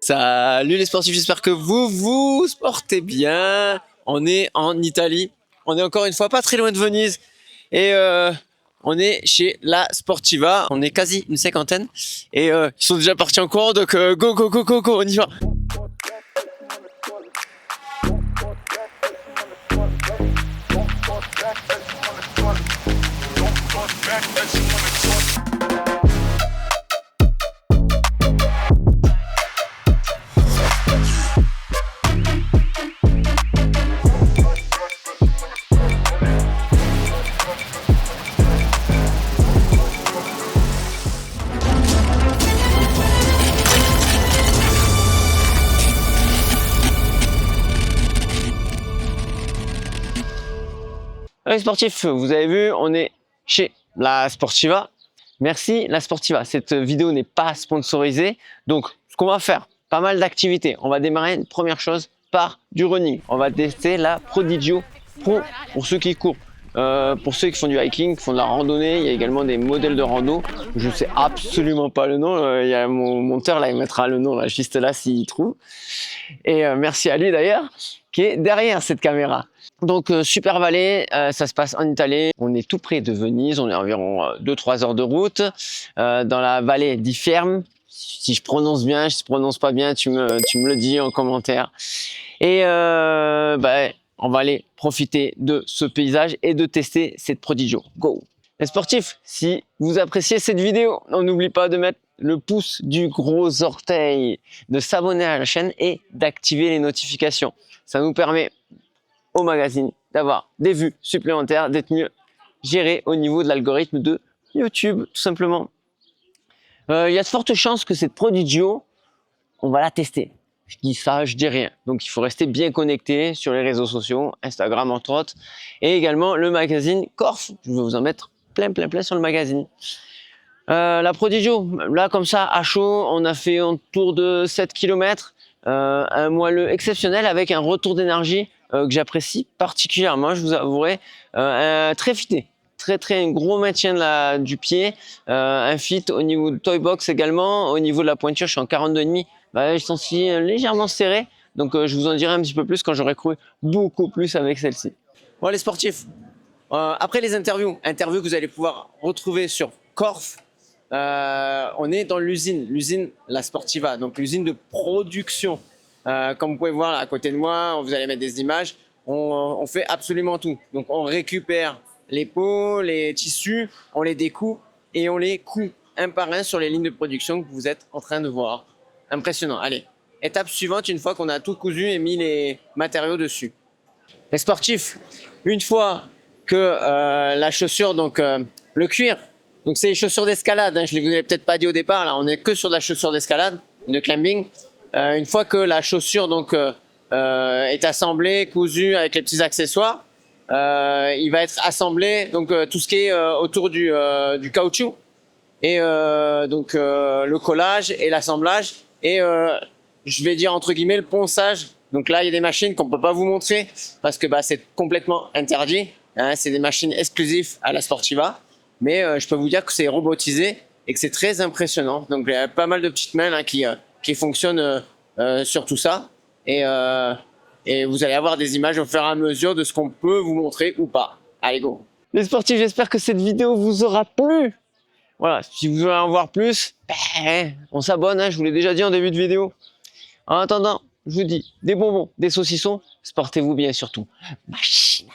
Salut les sportifs, j'espère que vous vous portez bien. On est en Italie, on est encore une fois pas très loin de Venise et on est chez la Sportiva. On est quasi une cinquantaine et ils sont déjà partis en courant, donc go go go go go, on y va. Les sportifs, vous avez vu, on est chez la Sportiva. Merci la Sportiva. Cette vidéo n'est pas sponsorisée. Donc, ce qu'on va faire, pas mal d'activités. On va démarrer une première chose par du running. On va tester la Prodigio Pro pour ceux qui courent. Pour ceux qui font du hiking, qui font de la randonnée, il y a également des modèles de rando. Je ne sais absolument pas le nom. Il y a mon monteur là, il mettra le nom là, juste là s'il trouve. Et merci à lui d'ailleurs, qui est derrière cette caméra. Donc Super Vallée, ça se passe en Italie. On est tout près de Venise, on est environ 2-3 heures de route. Dans la vallée di Ferme. Si je prononce bien, si je prononce pas bien, tu me le dis en commentaire. Et on va aller profiter de ce paysage et de tester cette Prodigio. Go! Les sportifs, si vous appréciez cette vidéo, n'oublie pas de mettre le pouce du gros orteil, de s'abonner à la chaîne et d'activer les notifications. Ça nous permet au magazine d'avoir des vues supplémentaires, d'être mieux géré au niveau de l'algorithme de YouTube, tout simplement. Il y a de fortes chances que cette Prodigio, on va la tester. Je dis ça, je dis rien. Donc il faut rester bien connecté sur les réseaux sociaux, Instagram entre autres, et également le magazine Corf. Je vais vous en mettre plein sur le magazine. La Prodigio, là comme ça à chaud, on a fait autour de 7 km, un moelleux exceptionnel avec un retour d'énergie que j'apprécie particulièrement, je vous avouerai, très fité. Un gros maintien du pied, un fit au niveau de toy box également, au niveau de la pointure je suis en 42,5, je sens si légèrement serré, donc je vous en dirai un petit peu plus quand j'aurai couru beaucoup plus avec celle-ci. Bon les sportifs, après les interviews que vous allez pouvoir retrouver sur Corf, on est dans l'usine La Sportiva, donc l'usine de production. Comme vous pouvez voir là, à côté de moi, vous allez mettre des images, on fait absolument tout. Donc on récupère les peaux, les tissus, on les découpe et on les coud un par un sur les lignes de production que vous êtes en train de voir. Impressionnant. Allez, étape suivante, une fois qu'on a tout cousu et mis les matériaux dessus. Les sportifs, une fois que la chaussure, donc le cuir, donc c'est les chaussures d'escalade, je ne vous l'ai peut-être pas dit au départ, là on est que sur de la chaussure d'escalade, de climbing. Une fois que la chaussure donc est assemblée, cousue avec les petits accessoires, il va être assemblé donc tout ce qui est autour du caoutchouc et donc le collage et l'assemblage et je vais dire entre guillemets le ponçage. Donc là il y a des machines qu'on peut pas vous montrer parce que c'est complètement interdit, hein, c'est des machines exclusives à la Sportiva, mais je peux vous dire que c'est robotisé et que c'est très impressionnant. Donc il y a pas mal de petites mains là, qui fonctionnent sur tout ça et vous allez avoir des images au fur et à mesure de ce qu'on peut vous montrer ou pas. Allez go! Les sportifs, j'espère que cette vidéo vous aura plu. Voilà, si vous voulez en voir plus, on s'abonne, hein, je vous l'ai déjà dit en début de vidéo. En attendant, je vous dis des bonbons, des saucissons, sportez-vous bien surtout. Machine.